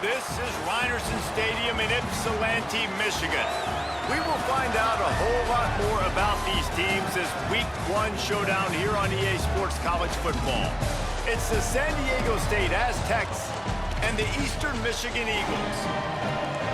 This is Rynerson Stadium in Ypsilanti, Michigan. We will find out a whole lot more about these teams as Week 1 showdown here on EA Sports College Football. It's the San Diego State Aztecs and the Eastern Michigan Eagles.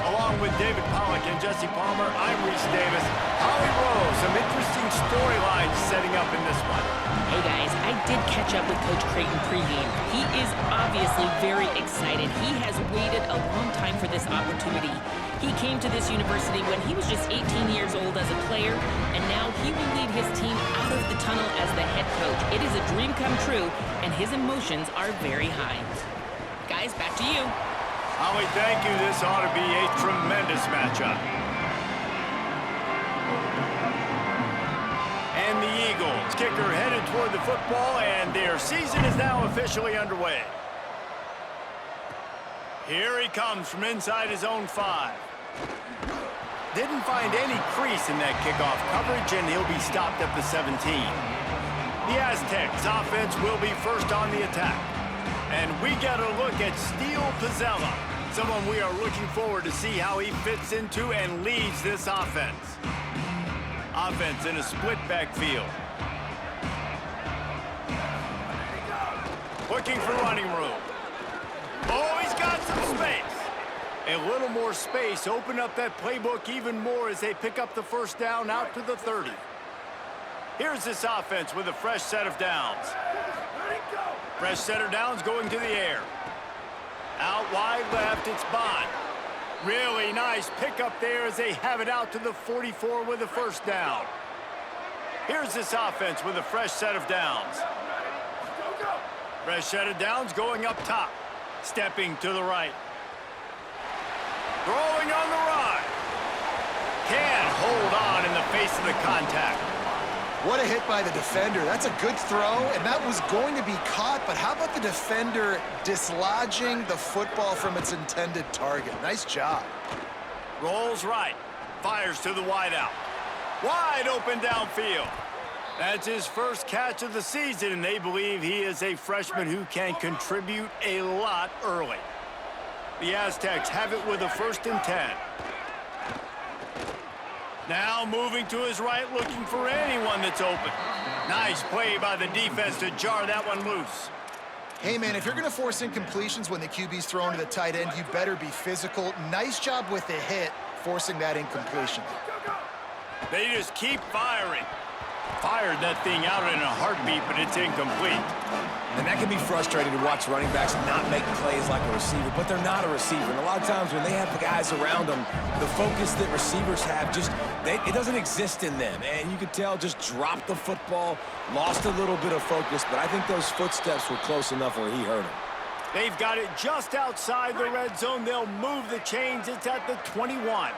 Along with David Pollack and Jesse Palmer, I'm Reese Davis. Holly Rose, some interesting storylines setting up in this one. Hey guys, I did catch up with Coach Creighton pregame. He is obviously very excited. He has waited a long time for this opportunity. He came to this university when he was just 18 years old as a player, and now he will lead his team out of the tunnel as the head coach. It is a dream come true, and his emotions are very high. Guys, back to you. Holly, thank you. This ought to be a tremendous matchup. And the Eagles kicker headed toward the football, and their season is now officially underway. Here he comes from inside his own 5. Didn't find any crease in that kickoff coverage, and he'll be stopped at the 17. The Aztecs offense will be first on the attack. And we got a look at Steele Pizzella, someone we are looking forward to see how he fits into and leads this offense. Offense in a split backfield. Looking for running room. Oh, he's got some space. A little more space. Open up that playbook even more as they pick up the first down out to the 30. Here's this offense with a fresh set of downs. Fresh set of downs going to the air. Out wide left, it's Bond. Really nice pickup there as they have it out to the 44 with a first down. Here's this offense with a fresh set of downs. Fresh set of downs going up top. Stepping to the right. Throwing on the run. Can't hold on in the face of the contact. What a hit by the defender. That's a good throw, and that was going to be caught, but how about the defender dislodging the football from its intended target? Nice job. Rolls right. Fires to the wideout. Wide open downfield. That's his first catch of the season, and they believe he is a freshman who can contribute a lot early. The Aztecs have it with a 1st and 10. Now moving to his right, looking for anyone that's open. Nice play by the defense to jar that one loose. Hey, man, if you're going to force incompletions when the QB's thrown to the tight end, you better be physical. Nice job with the hit, forcing that incompletion. They just keep firing. Fired that thing out in a heartbeat, but it's incomplete. And that can be frustrating to watch running backs not make plays like a receiver, but they're not a receiver. And a lot of times when they have the guys around them, the focus that receivers have it doesn't exist in them. And you could tell just dropped the football, lost a little bit of focus, but I think those footsteps were close enough where he hurt him. They've got it just outside the red zone. They'll move the chains. It's at the 21.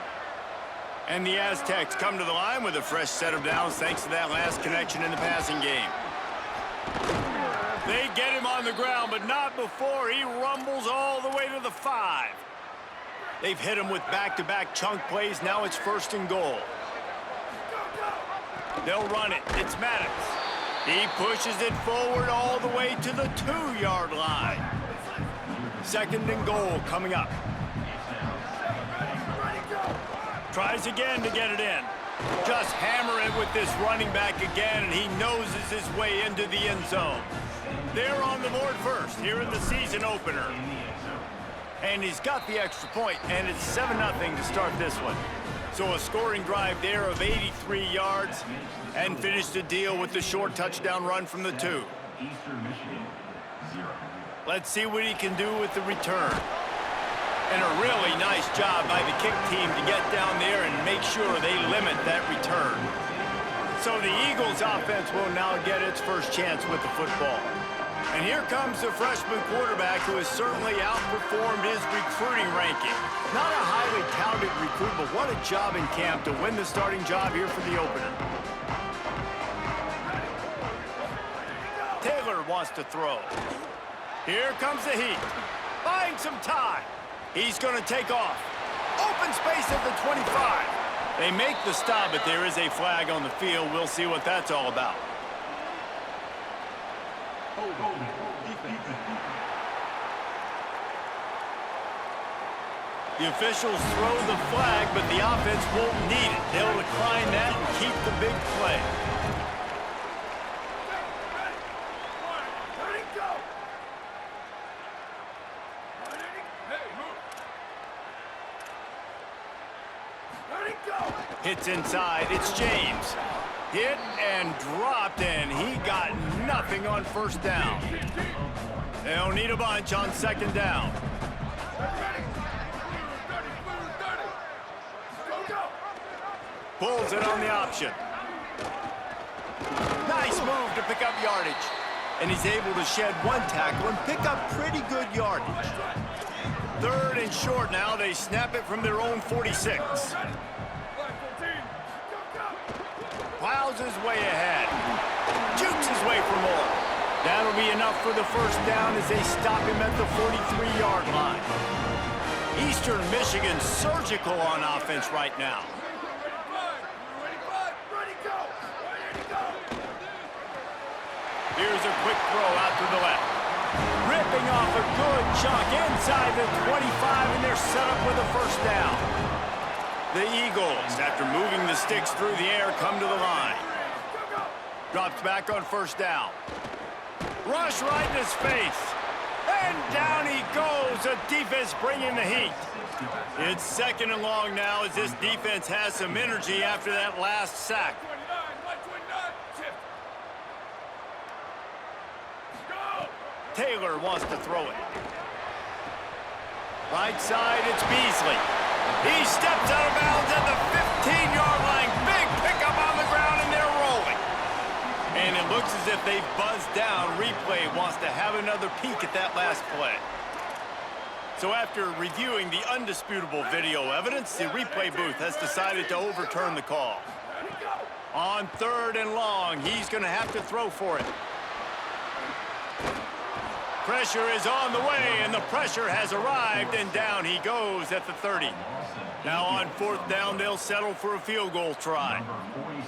And the Aztecs come to the line with a fresh set of downs thanks to that last connection in the passing game. They get him on the ground, but not before he rumbles all the way to the 5. They've hit him with back-to-back chunk plays. Now it's 1st and goal. They'll run it. It's Maddox. He pushes it forward all the way to the 2-yard line. 2nd and goal coming up. Tries again to get it in. Just hammer it with this running back again, and he noses his way into the end zone. They're on the board first here in the season opener. And he's got the extra point, and it's 7-0 to start this one. So a scoring drive there of 83 yards, and finished the deal with the short touchdown run from the 2. Let's see what he can do with the return. And a really nice job by the kick team to get down there and make sure they limit that return. So the Eagles offense will now get its first chance with the football. And here comes the freshman quarterback who has certainly outperformed his recruiting ranking. Not a highly touted recruit, but what a job in camp to win the starting job here for the opener. Taylor wants to throw. Here comes the heat. Buying some time. He's going to take off. Open space at the 25. They make the stop, but there is a flag on the field. We'll see what that's all about. The officials throw the flag, but the offense won't need it. They'll decline that and keep the big play. Hits inside, it's James. Hit and dropped, and he got nothing on first down. They'll need a bunch on second down. Pulls it on the option. Nice move to pick up yardage. And he's able to shed one tackle and pick up pretty good yardage. Third and short now. They snap it from their own 46. Plows his way ahead. Jukes his way for more. That'll be enough for the first down as they stop him at the 43-yard line. Eastern Michigan surgical on offense right now. Here's a quick throw out to the left. Ripping off a good chunk inside the 25, and they're set up with a first down. The Eagles, after moving the sticks through the air, come to the line. Drops back on first down. Rush right in his face. And down he goes. The defense bringing the heat. It's second and long now as this defense has some energy after that last sack. Taylor wants to throw it. Right side, it's Beasley. He steps out of bounds at the 15-yard line. Big pickup on the ground, and they're rolling. And it looks as if they've buzzed down. Replay wants to have another peek at that last play. So after reviewing the undisputable video evidence, the replay booth has decided to overturn the call. On third and long, he's going to have to throw for it. Pressure is on the way, and the pressure has arrived, and down he goes at the 30. Now on fourth down, they'll settle for a field goal try.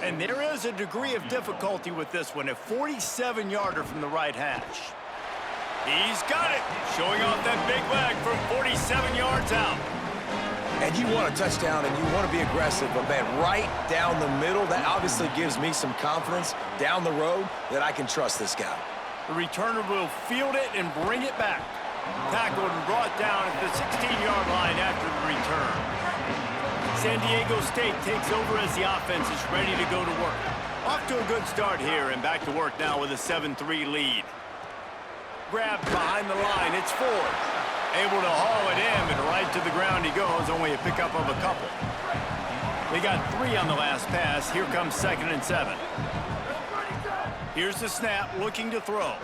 And there is a degree of difficulty with this one, a 47-yarder from the right hash. He's got it, showing off that big leg from 47 yards out. And you want a touchdown, and you want to be aggressive, but, man, right down the middle, that obviously gives me some confidence down the road that I can trust this guy. The returner will field it and bring it back. Tackled and brought down at the 16-yard line after the return. San Diego State takes over as the offense is ready to go to work. Off to a good start here and back to work now with a 7-3 lead. Grabbed behind the line, it's Ford. Able to haul it in, and right to the ground he goes, only a pickup of a couple. They got 3 on the last pass. Here comes 2nd and 7. Here's the snap, looking to throw.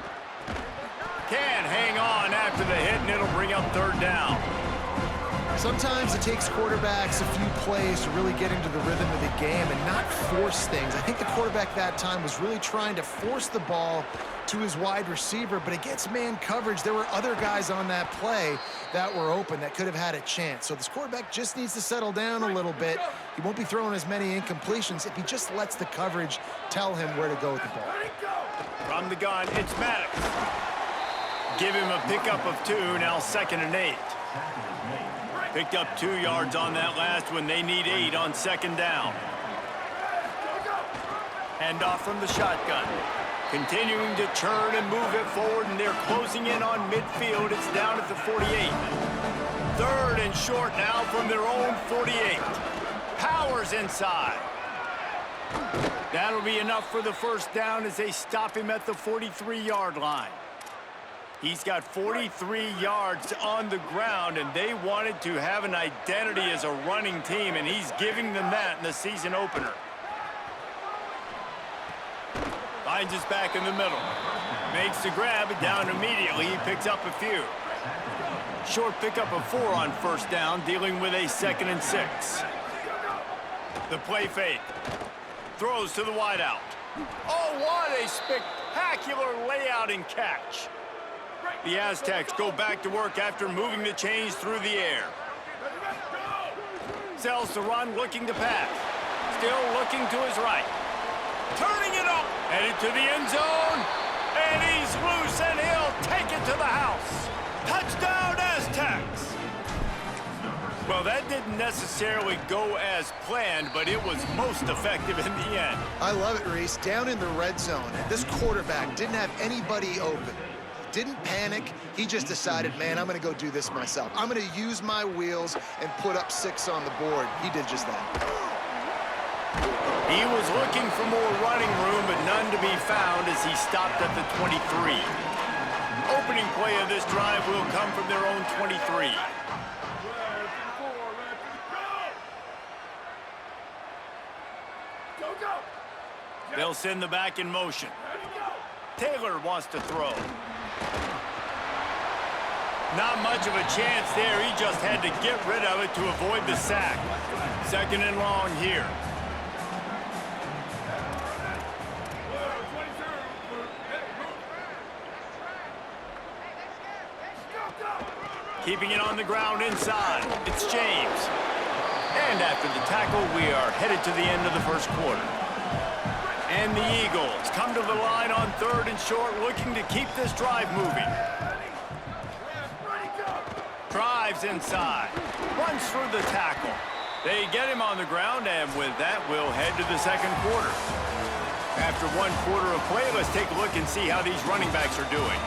Can't hang on after the hit, and it'll bring up third down. Sometimes it takes quarterbacks a few plays to really get into the rhythm of the game and not force things. I think the quarterback that time was really trying to force the ball to his wide receiver, but against man coverage, there were other guys on that play that were open that could have had a chance. So this quarterback just needs to settle down a little bit. He won't be throwing as many incompletions if he just lets the coverage tell him where to go with the ball. From the gun, it's Maddox. Give him a pickup of 2, now 2nd and 8. Picked up 2 yards on that last one. They need 8 on 2nd down. Handoff from the shotgun. Continuing to turn and move it forward, and they're closing in on midfield. It's down at the 48. Third and short now from their own 48. Powers inside. That'll be enough for the first down as they stop him at the 43-yard line. He's got 43 yards on the ground, and they wanted to have an identity as a running team, and he's giving them that in the season opener. Finds his back in the middle. Makes the grab, and down immediately. He picks up a few. Short pickup of 4 on first down, dealing with a 2nd and 6. The play fake. Throws to the wideout. Oh, what a spectacular layout and catch. The Aztecs go back to work after moving the chains through the air. Sells to run, looking to pass. Still looking to his right. Turning it up. Headed to the end zone. And he's loose, and he'll take it to the house. Touchdown, Aztecs. Well, that didn't necessarily go as planned, but it was most effective in the end. I love it, Reese. Down in the red zone, and this quarterback didn't have anybody open. Didn't panic. He just decided, man, I'm going to go do this myself. I'm going to use my wheels and put up 6 on the board. He did just that. He was looking for more running room, but none to be found as he stopped at the 23. Opening play of this drive will come from their own 23. They'll send the back in motion. Taylor wants to throw. Not much of a chance there. He just had to get rid of it to avoid the sack. 2nd and long here. Keeping it on the ground inside. It's James. And after the tackle, we are headed to the end of the first quarter. And the Eagles come to the line on 3rd and short, looking to keep this drive moving. Drives inside. Runs through the tackle. They get him on the ground, and with that, we'll head to the 2nd quarter. After 1 quarter of play, let's take a look and see how these running backs are doing.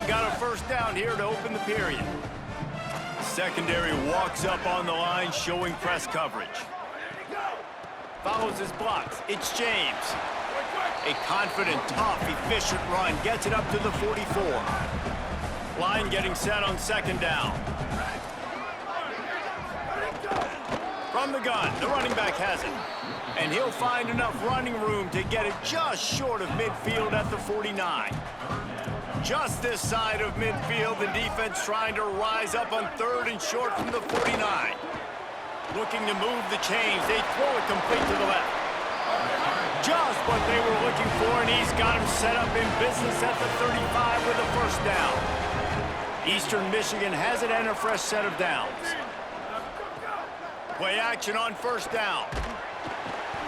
Got a 1st down here to open the period. Secondary walks up on the line, showing press coverage. Follows his blocks. It's James. A confident, tough, efficient run. Gets it up to the 44. Line getting set on 2nd down. From the gun, the running back has it. And he'll find enough running room to get it just short of midfield at the 49. Just this side of midfield, the defense trying to rise up on 3rd and short from the 49. Looking to move the chains. They throw it complete to the left. Just what they were looking for, and he's got him set up in business at the 35 with a 1st down. Eastern Michigan has it and a fresh set of downs. Play action on 1st down.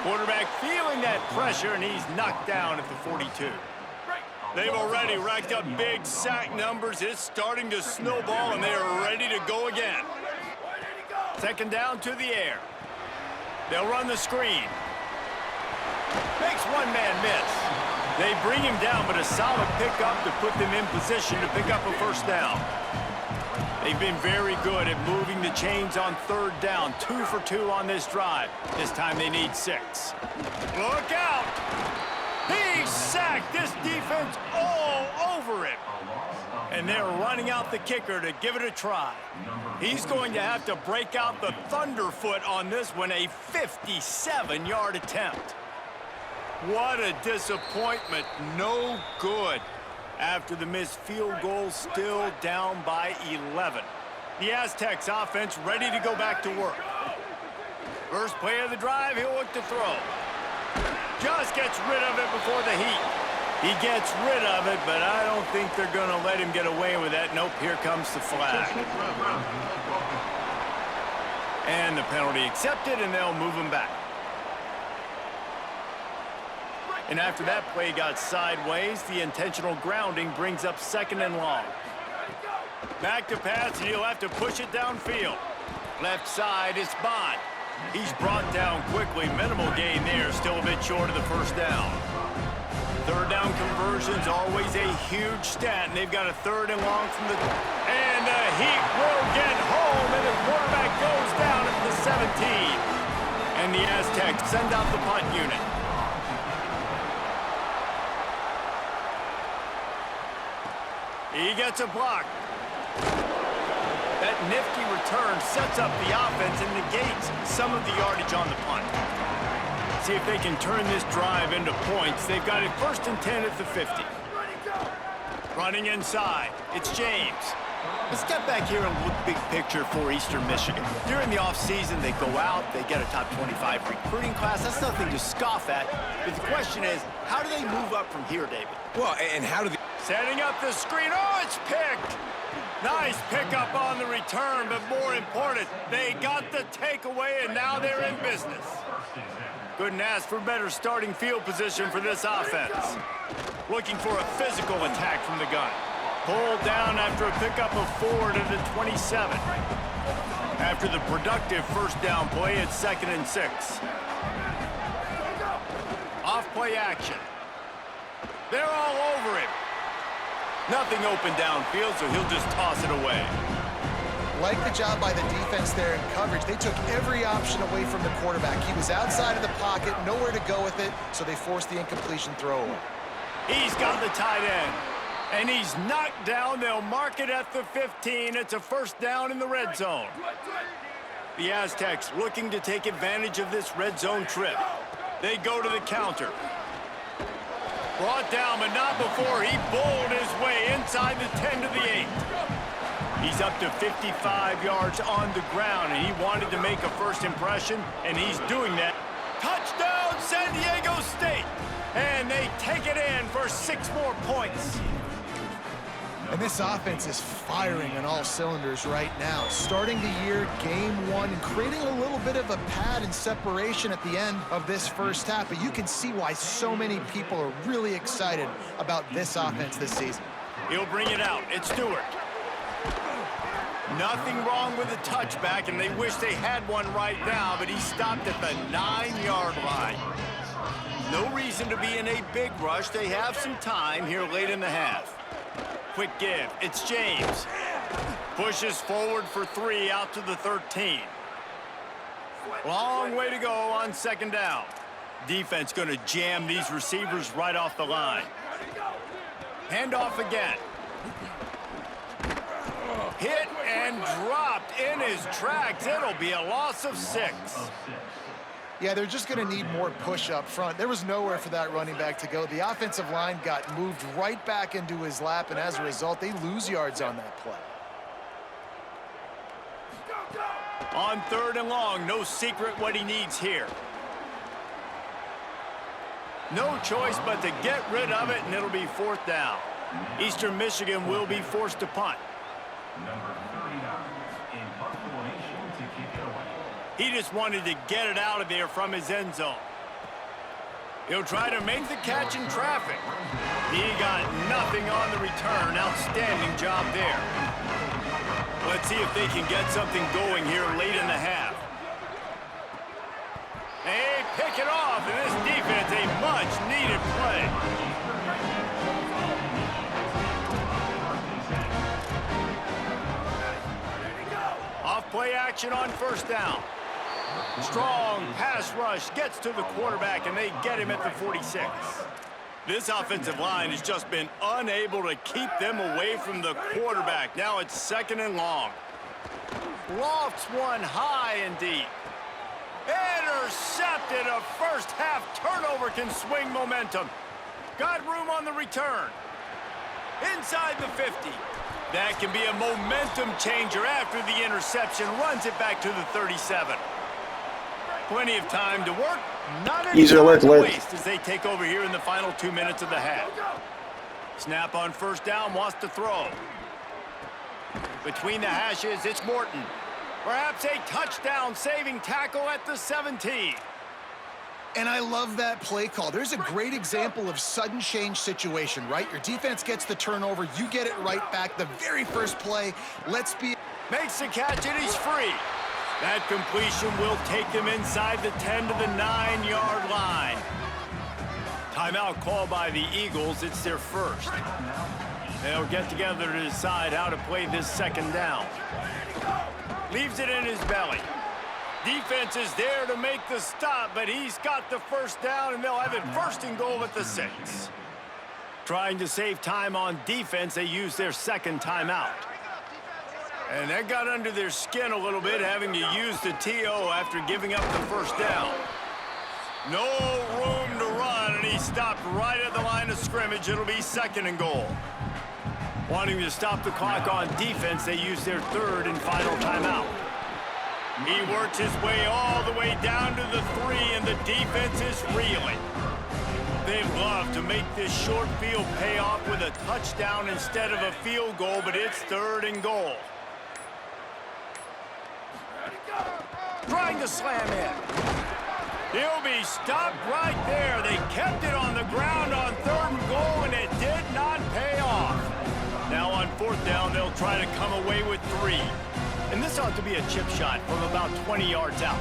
Quarterback feeling that pressure, and he's knocked down at the 42. They've already racked up big sack numbers. It's starting to snowball, and they are ready to go again. 2nd down to the air. They'll run the screen. Makes one man miss. They bring him down, but a solid pickup to put them in position to pick up a 1st down. They've been very good at moving the chains on 3rd down. 2 for 2 on this drive. This time they need 6. Look out! He sacked this defense all over him. And they're running out the kicker to give it a try. He's going to have to break out the thunderfoot on this one, a 57-yard attempt. What a disappointment. No good. After the missed field goal, still down by 11. The Aztecs offense ready to go back to work. First play of the drive, he'll look to throw. Just gets rid of it before the heat. He gets rid of it, but I don't think they're going to let him get away with that. Nope, here comes the flag. And the penalty accepted, and they'll move him back. And after that play got sideways, the intentional grounding brings up 2nd and long. Back to pass, and he'll have to push it downfield. Left side is Bond. He's brought down quickly. Minimal gain there, still a bit short of the 1st down. 3rd down conversion's always a huge stat, and they've got a 3rd and long from the... And the Heat will get home, and the quarterback goes down at the 17. And the Aztecs send out the punt unit. He gets a block. That nifty return sets up the offense and negates some of the yardage on the punt. See if they can turn this drive into points. They've got it 1st and 10 at the 50. Running inside. It's James. Let's step back here and look big picture for Eastern Michigan. During the offseason, they go out, they get a top 25 recruiting class. That's nothing to scoff at. But the question is, how do they move up from here, David? Well, and how do they... Setting up the screen. Oh, it's picked. Nice pickup on the return, but more important, they got the takeaway, and now they're in business. Couldn't ask for better starting field position for this offense. Looking for a physical attack from the gun. Pulled down after a pickup of 4 to the 27. After the productive first down play, it's 2nd and 6. Off-play action. They're all over him. Nothing open downfield, so he'll just toss it away. Like the job by the defense there in coverage. They took every option away from the quarterback. He was outside of the pocket, nowhere to go with it, so they forced the incompletion throw away. He's got the tight end, and he's knocked down. They'll mark it at the 15. It's a first down in the red zone. The Aztecs looking to take advantage of this red zone trip. They go to the counter. Brought down, but not before he bowled his way inside the 10 to the 8. He's up to 55 yards on the ground, and he wanted to make a first impression, and he's doing that. Touchdown, San Diego State! And they take it in for 6 more points. And this offense is firing on all cylinders right now. Starting the year, game 1, and creating a little bit of a pad and separation at the end of this first half. But you can see why so many people are really excited about this offense this season. He'll bring it out. It's Stewart. Nothing wrong with the touchback, and they wish they had one right now, but he stopped at the 9-yard line. No reason to be in a big rush. They have some time here late in the half. Quick give. It's James. Pushes forward for 3 out to the 13. Long way to go on 2nd down. Defense going to jam these receivers right off the line. Handoff again. Hit and dropped in his tracks. It'll be a loss of 6. Yeah, they're just going to need more push up front. There was nowhere for that running back to go. The offensive line got moved right back into his lap, and as a result, they lose yards on that play. On 3rd and long, no secret what he needs here. No choice but to get rid of it, and it'll be 4th down. Eastern Michigan will be forced to punt. He just wanted to get it out of there from his end zone. He'll try to make the catch in traffic. He got nothing on the return. Outstanding job there. Let's see if they can get something going here late in the half. They pick it off, and this defense, a much-needed play. Off-play action on 1st down. Strong pass rush gets to the quarterback, and they get him at the 46. This offensive line has just been unable to keep them away from the quarterback. Now it's 2nd and long. Lofts one high and deep. Intercepted. A first-half turnover can swing momentum. Got room on the return. Inside the 50. That can be a momentum changer after the interception. Runs it back to the 37. Plenty of time to work. Not any time to waste as they take over here in the final 2 minutes of the half. Snap on 1st down, wants to throw. Between the hashes, it's Morton. Perhaps a touchdown-saving tackle at the 17. And I love that play call. There's a great example of sudden change situation, right? Your defense gets the turnover, you get it right back. The very first play, makes the catch, and he's free. That completion will take them inside the 10 to the 9-yard line. Timeout called by the Eagles. It's their first. They'll get together to decide how to play this 2nd down. Leaves it in his belly. Defense is there to make the stop, but he's got the first down, and they'll have it 1st and goal at the 6. Trying to save time on defense, they use their 2nd timeout. And that got under their skin a little bit, having to use the TO after giving up the first down. No room to run, and he stopped right at the line of scrimmage. It'll be 2nd and goal. Wanting to stop the clock on defense, they use their 3rd and final timeout. He works his way all the way down to the 3, and the defense is reeling. They'd love to make this short field pay off with a touchdown instead of a field goal, but it's 3rd and goal. Trying to slam in. He'll be stopped right there. They kept it on the ground on 3rd and goal, and it did not pay off. Now on 4th down, they'll try to come away with 3. And this ought to be a chip shot from about 20 yards out.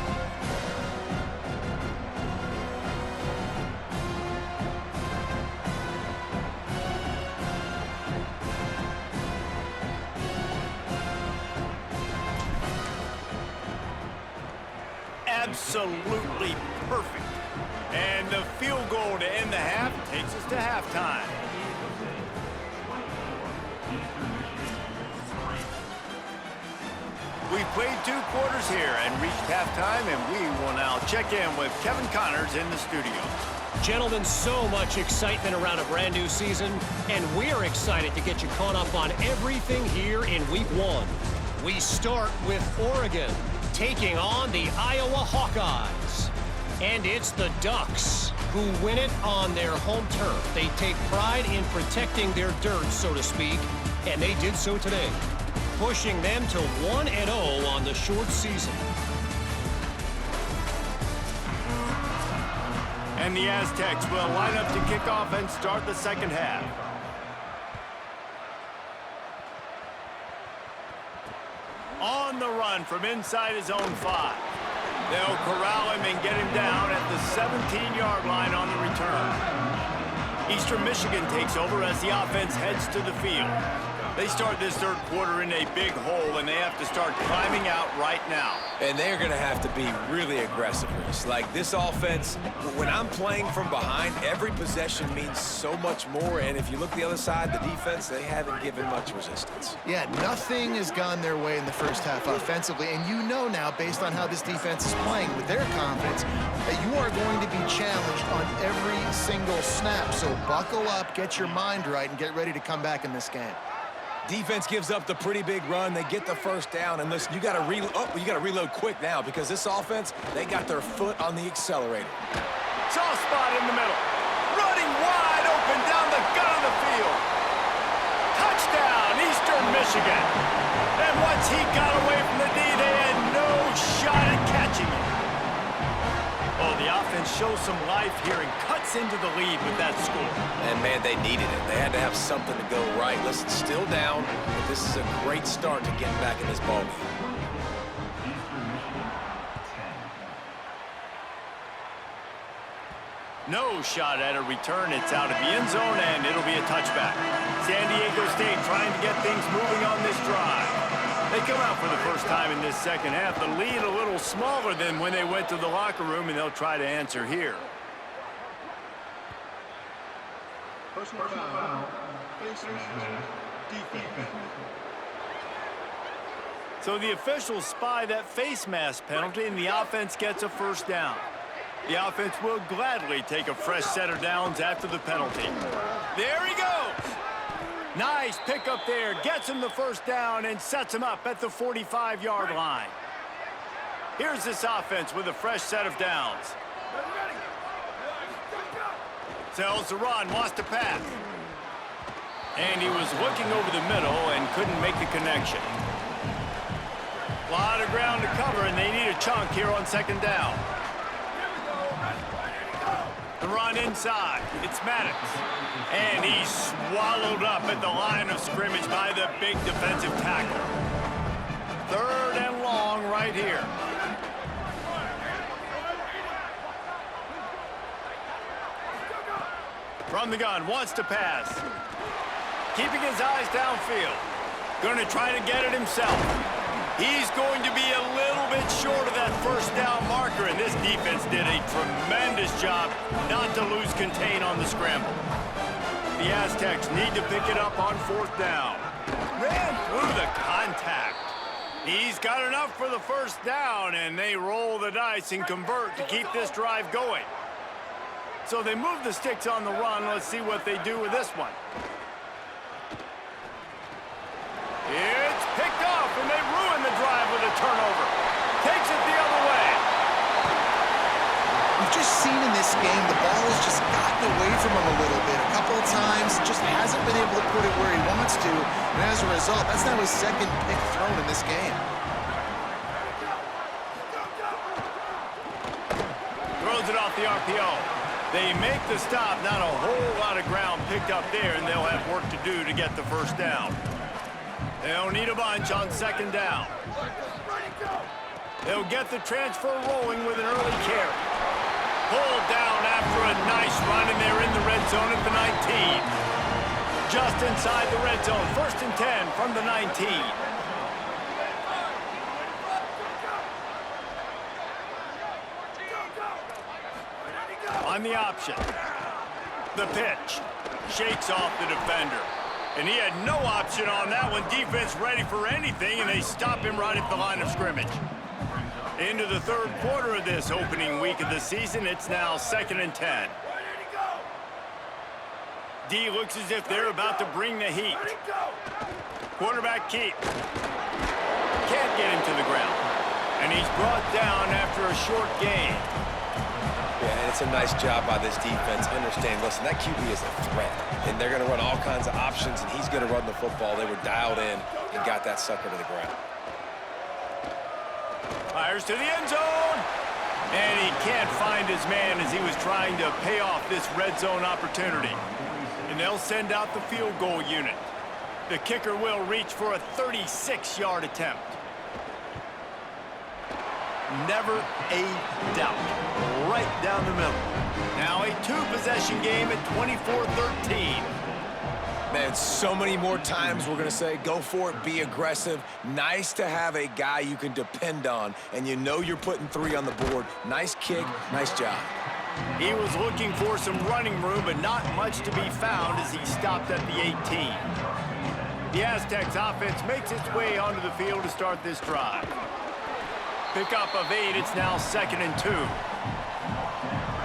Absolutely perfect. And the field goal to end the half takes us to halftime. We've played 2 quarters here and reached halftime, and we will now check in with Kevin Connors in the studio. Gentlemen, so much excitement around a brand new season, and we're excited to get you caught up on everything here in Week 1. We start with Oregon taking on the Iowa Hawkeyes. And it's the Ducks who win it on their home turf. They take pride in protecting their dirt, so to speak, and they did so today, pushing them to 1-0 on the short season. And the Aztecs will line up to kick off and start the second half. On the run from inside his own 5. They'll corral him and get him down at the 17-yard line on the return. Eastern Michigan takes over as the offense heads to the field. They start this 3rd quarter in a big hole, and they have to start climbing out right now. And they're going to have to be really aggressive. Like this offense, when I'm playing from behind, every possession means so much more. And if you look the other side, the defense, they haven't given much resistance. Yeah, nothing has gone their way in the first half offensively. And you know now, based on how this defense is playing with their confidence, that you are going to be challenged on every single snap. So buckle up, get your mind right, and get ready to come back in this game. Defense gives up the pretty big run. They get the 1st down. And listen, you got to reload quick now because this offense, they got their foot on the accelerator. Soft spot in the middle. Running wide open down the gut of the field. Touchdown, Eastern Michigan. And once he got away from the D, they had no shot at catching him. Oh, the offense shows some life here and cuts into the lead with that score. And, man, they needed it. They had to have something to go right. Listen, still down, but this is a great start to getting back in this ballgame. No shot at a return. It's out of the end zone, and it'll be a touchback. San Diego State trying to get things moving on this drive. They come out for the first time in this second half. The lead a little smaller than when they went to the locker room, and they'll try to answer here. Personal foul. Defense. So the officials spy that face mask penalty, and the offense gets a 1st down. The offense will gladly take a fresh set of downs after the penalty. There he goes. Nice pickup there. Gets him the 1st down and sets him up at the 45-yard line. Here's this offense with a fresh set of downs. Sells the run, wants to pass. And he was looking over the middle and couldn't make the connection. A lot of ground to cover, and they need a chunk here on 2nd down. The run inside. It's Maddox. And he's swallowed up at the line of scrimmage by the big defensive tackle. 3rd and long right here. From the gun, wants to pass. Keeping his eyes downfield. Going to try to get it himself. He's going to be a little bit short of that 1st down marker, and this defense did a tremendous job not to lose contain on the scramble. The Aztecs need to pick it up on 4th down. Ran through the contact. He's got enough for the 1st down, and they roll the dice and convert to keep this drive going. So they move the sticks on the run. Let's see what they do with this one. It's picked off, and they ruin the drive with a turnover. Takes it the other way. We've just seen in this game the ball has just gotten away from him a little bit. A couple of times, just hasn't been able to put it where he wants to. And as a result, that's now his 2nd pick thrown in this game. Throws the RPO. They make the stop, not a whole lot of ground picked up there, and they'll have work to do to get the first down. They'll need a bunch on second down. They'll get the transfer rolling with an early carry. Pulled down after a nice run, and they're in the red zone at the 19. Just inside the red zone, 1st and 10 from the 19. On the option. The pitch. Shakes off the defender. And he had no option on that one. Defense ready for anything, and they stop him right at the line of scrimmage. Into the 3rd quarter of this opening week of the season, it's now 2nd and 10. D looks as if they're about to bring the heat. Quarterback keep. Can't get him to the ground. And he's brought down after a short gain. Yeah, and it's a nice job by this defense. Understand, listen, that QB is a threat. And they're going to run all kinds of options, and he's going to run the football. They were dialed in and got that sucker to the ground. Fires to the end zone. And he can't find his man as he was trying to pay off this red zone opportunity. And they'll send out the field goal unit. The kicker will reach for a 36-yard attempt. Never a doubt. Right down the middle. Now a 2-possession game at 24-13. Man, so many more times we're going to say, go for it, be aggressive. Nice to have a guy you can depend on, and you know you're putting 3 on the board. Nice kick, nice job. He was looking for some running room, but not much to be found as he stopped at the 18. The Aztecs offense makes its way onto the field to start this drive. Pickup of 8, it's now 2nd and 2.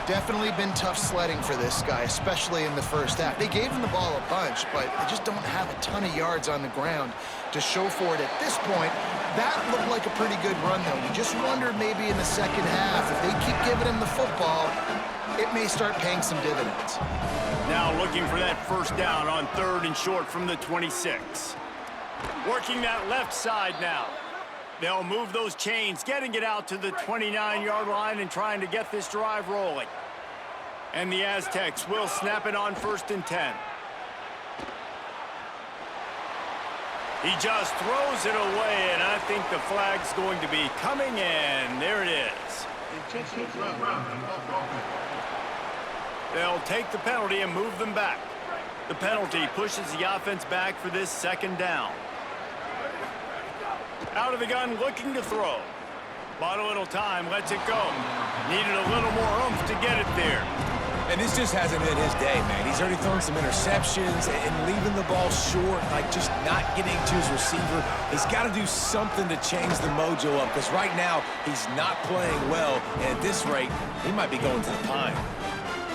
Definitely been tough sledding for this guy, especially in the first half. They gave him the ball a bunch, but they just don't have a ton of yards on the ground to show for it at this point. That looked like a pretty good run, though. You just wonder maybe in the second half, if they keep giving him the football, it may start paying some dividends. Now looking for that first down on 3rd and short from the 26. Working that left side now. They'll move those chains, getting it out to the 29-yard line and trying to get this drive rolling. And the Aztecs will snap it on 1st and 10. He just throws it away, and I think the flag's going to be coming in. There it is. Intentional ground. They'll take the penalty and move them back. The penalty pushes the offense back for this 2nd down. Out of the gun, looking to throw. Bought a little time, lets it go. Needed a little more oomph to get it there. And this just hasn't been his day, man. He's already thrown some interceptions and leaving the ball short, like just not getting to his receiver. He's got to do something to change the mojo up, because right now he's not playing well, and at this rate, he might be going to the pine.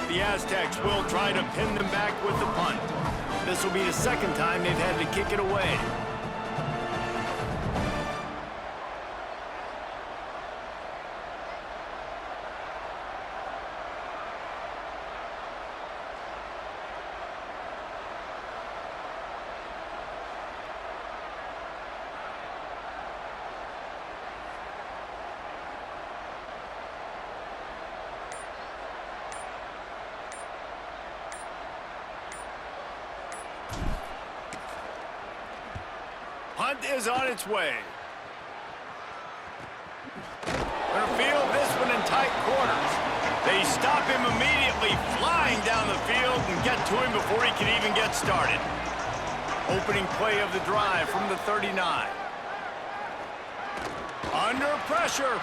The Aztecs will try to pin them back with the punt. This will be the 2nd time they've had to kick it away. Punt is on its way. They'll field this one in tight quarters. They stop him immediately, flying down the field and get to him before he can even get started. Opening play of the drive from the 39. Under pressure.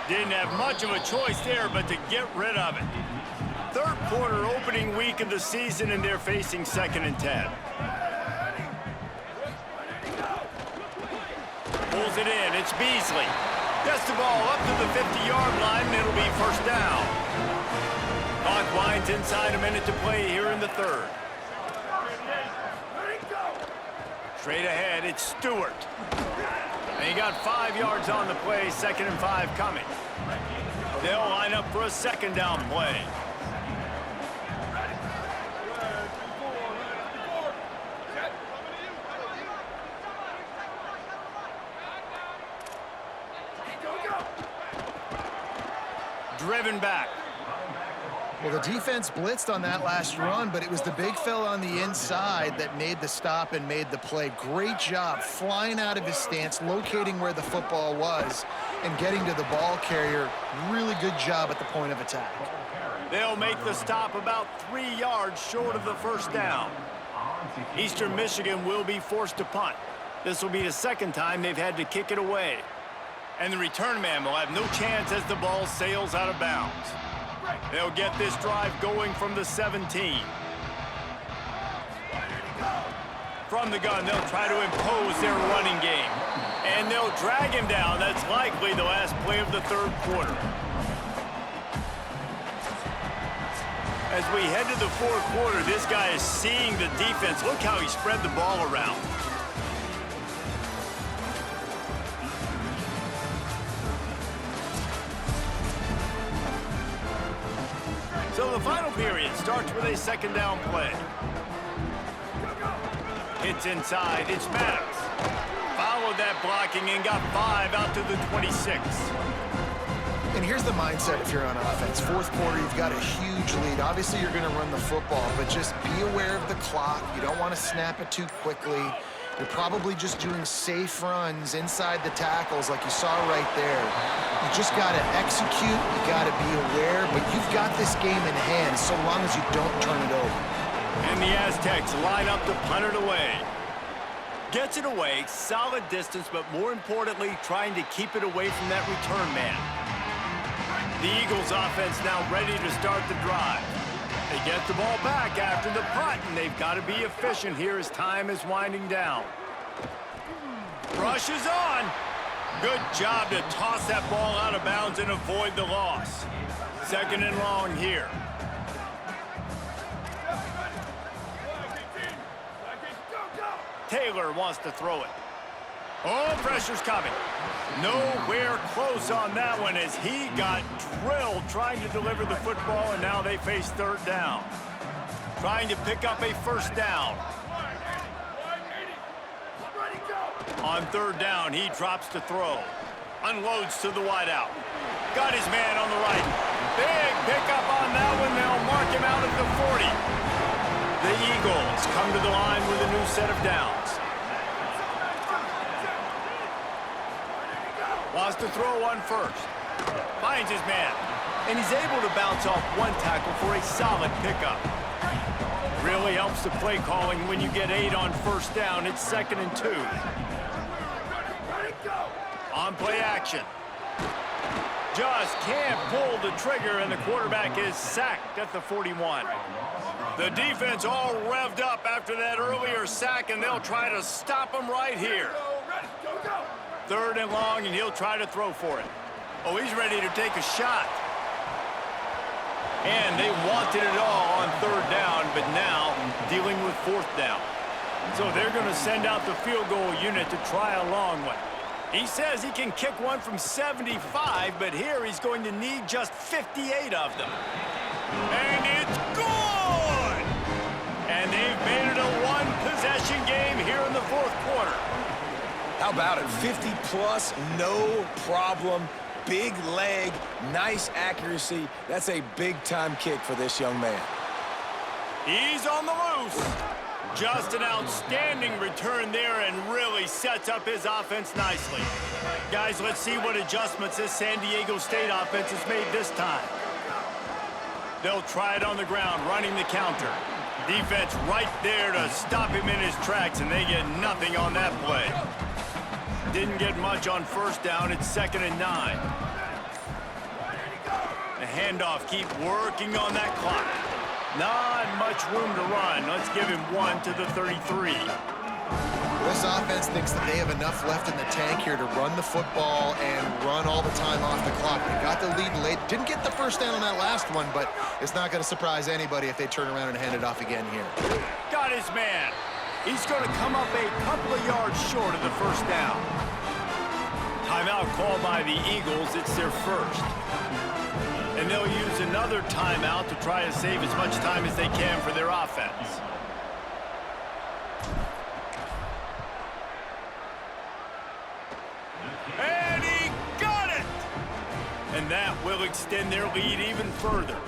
Didn't have much of a choice there but to get rid of it. 3rd quarter opening week of the season, and they're facing 2nd and 10. Pulls it in, it's Beasley. Gets the ball up to the 50-yard line, and it'll be 1st down. Clock winds inside a minute to play here in the 3rd. Straight ahead, it's Stewart. And he got 5 yards on the play, 2nd and 5 coming. They'll line up for a 2nd down play. Driven back. Well, the defense blitzed on that last run, but it was the big fella on the inside that made the stop and made the play. Great job flying out of his stance, locating where the football was, and getting to the ball carrier. Really good job at the point of attack. They'll make the stop about 3 yards short of the first down. Eastern Michigan will be forced to punt. This will be the second time they've had to kick it away. And the return man will have no chance as the ball sails out of bounds. They'll get this drive going from the 17. From the gun, they'll try to impose their running game. And they'll drag him down. That's likely the last play of the third quarter. As we head to the fourth quarter, this guy is seeing the defense. Look how he spread the ball around. So the final period starts with a second down play. Hits inside, it's Maddox. Followed that blocking and got 5 out to the 26. And here's the mindset if you're on offense. Fourth quarter, you've got a huge lead. Obviously, you're going to run the football, but just be aware of the clock. You don't want to snap it too quickly. You're probably just doing safe runs inside the tackles like you saw right there. You just got to execute. You got to be aware, but you've got this game in hand so long as you don't turn it over. And the Aztecs line up to punt it away. Gets it away, solid distance, but more importantly, trying to keep it away from that return man. The Eagles offense now ready to start the drive. They get the ball back after the punt, and they've got to be efficient here as time is winding down. Rush is on. Good job to toss that ball out of bounds and avoid the loss. Second and long here. Taylor wants to throw it. Oh, pressure's coming. Nowhere close on that one as he got drilled trying to deliver the football, and now they face third down. Trying to pick up a first down. On third down, he drops to throw. Unloads to the wideout. Got his man on the right. Big pickup on that one. They'll mark him out at the 40. The Eagles come to the line with a new set of downs. Wants to throw on first. Finds his man. And he's able to bounce off one tackle for a solid pickup. Really helps the play calling when you get 8 on first down. It's 2nd and 2. On play action. Just can't pull the trigger, and the quarterback is sacked at the 41. The defense all revved up after that earlier sack, and they'll try to stop him right here. Third and long, and he'll try to throw for it. Oh, he's ready to take a shot. And they wanted it all on third down, but now dealing with fourth down. So they're going to send out the field goal unit to try a long one. He says he can kick one from 75, but here he's going to need just 58 of them. And it's good! And they've made it a one-possession game here in the fourth quarter. How about it? 50-plus, no problem. Big leg, nice accuracy. That's a big-time kick for this young man. He's on the loose. Just an outstanding return there and really sets up his offense nicely. Guys, let's see what adjustments this San Diego State offense has made this time. They'll try it on the ground, running the counter. Defense right there to stop him in his tracks, and they get nothing on that play. Didn't get much on first down. It's 2nd and 9. The handoff, keep working on that clock. Not much room to run. Let's give him 1 to the 33. This offense thinks that they have enough left in the tank here to run the football and run all the time off the clock. They got the lead late. Didn't get the first down on that last one, but it's not going to surprise anybody if they turn around and hand it off again here. Got his man. He's going to come up a couple of yards short of the first down. Timeout called by the Eagles. It's their first. And they'll use another timeout to try to save as much time as they can for their offense. And he got it! And that will extend their lead even further.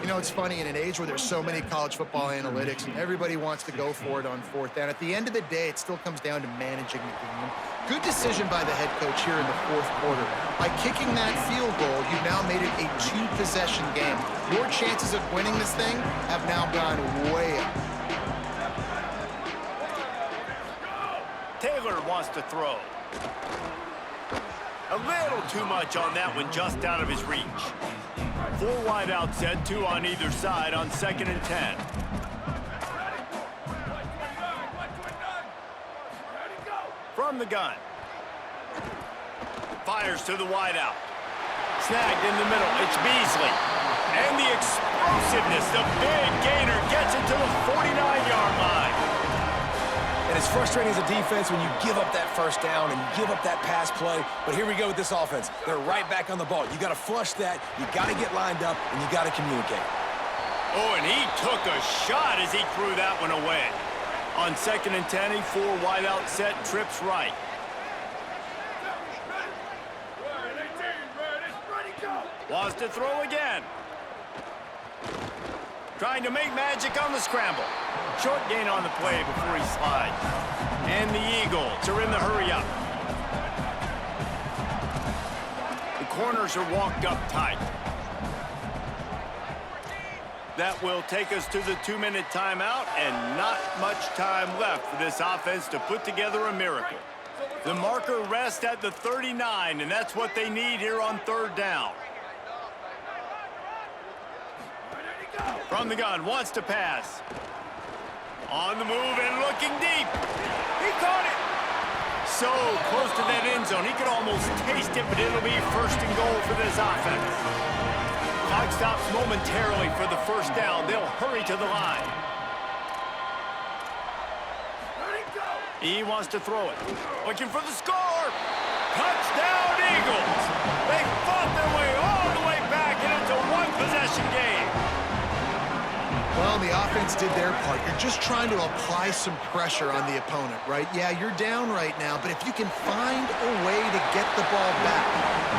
You know, it's funny, in an age where there's so many college football analytics and everybody wants to go for it on fourth down, at the end of the day, it still comes down to managing the game. Good decision by the head coach here in the fourth quarter. By kicking that field goal, you've now made it a two-possession game. Your chances of winning this thing have now gone way up. Taylor wants to throw. A little too much on that one, just out of his reach. 4 wide out set, 2 on either side on 2nd and 10. From the gun. Fires to the wide out. Snagged in the middle. It's Beasley. And the explosiveness, the big gainer, gets it to the 49-yard line. And it's frustrating as a defense when you give up that first down and you give up that pass play. But here we go with this offense. They're right back on the ball. You got to flush that. You got to get lined up, and you got to communicate. Oh, and he took a shot as he threw that one away. On 2nd and 10, he 4 wide out set, trips right. Wants to throw again. Trying to make magic on the scramble. Short gain on the play before he slides. And the Eagles are in the hurry-up. The corners are walked up tight. That will take us to the 2-minute timeout, and not much time left for this offense to put together a miracle. The marker rests at the 39, and that's what they need here on 3rd down. From the gun, wants to pass. On the move and looking deep. He caught it. So close to that end zone, he could almost taste it, but it'll be 1st and goal for this offense. Clock stops momentarily for the 1st down. They'll hurry to the line. He wants to throw it. Looking for the score. Touchdown, Eagles. They fought their way all the way back, and it's a 1-possession game. Well, the offense did their part. You're just trying to apply some pressure on the opponent, right? Yeah, you're down right now, but if you can find a way to get the ball back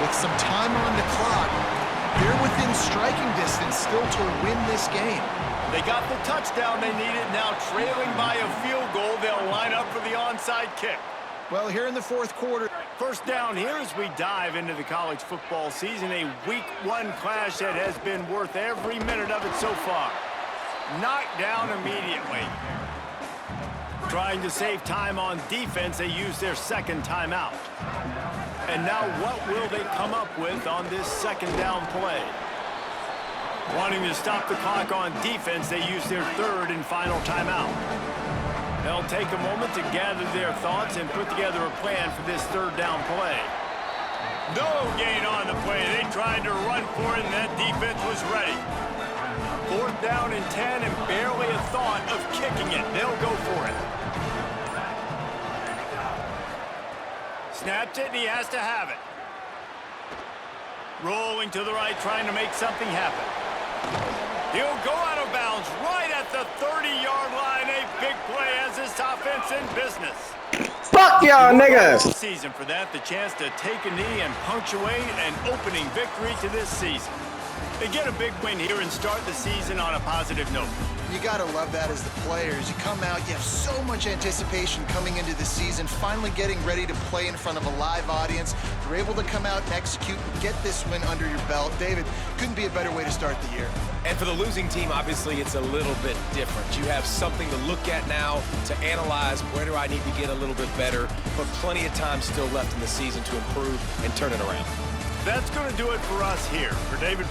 with some time on the clock, they're within striking distance still to win this game. They got the touchdown they needed. Now trailing by a field goal, they'll line up for the onside kick. Well, here in the 4th quarter. 1st down here as we dive into the college football season. A Week 1 clash that has been worth every minute of it so far. Knocked down immediately. Trying to save time on defense, they use their 2nd timeout. And now what will they come up with on this 2nd down play? Wanting to stop the clock on defense, they use their 3rd and final timeout. They'll take a moment to gather their thoughts and put together a plan for this 3rd down play. No gain on the play. They tried to run for it, and that defense was ready. 4th down and 10, and barely a thought of kicking it. They'll go for it. Snaps it, and he has to have it. Rolling to the right, trying to make something happen. He'll go out of bounds right at the 30-yard line. A big play as this offense in business. Fuck y'all niggas! Season for that, the chance to take a knee and punctuate an opening victory to this season. They get a big win here and start the season on a positive note. You got to love that as the players. You come out, you have so much anticipation coming into the season, finally getting ready to play in front of a live audience. You're able to come out and execute and get this win under your belt. David, couldn't be a better way to start the year. And for the losing team, obviously, it's a little bit different. You have something to look at now, to analyze where do I need to get a little bit better, but plenty of time still left in the season to improve and turn it around. That's going to do it for us here. For David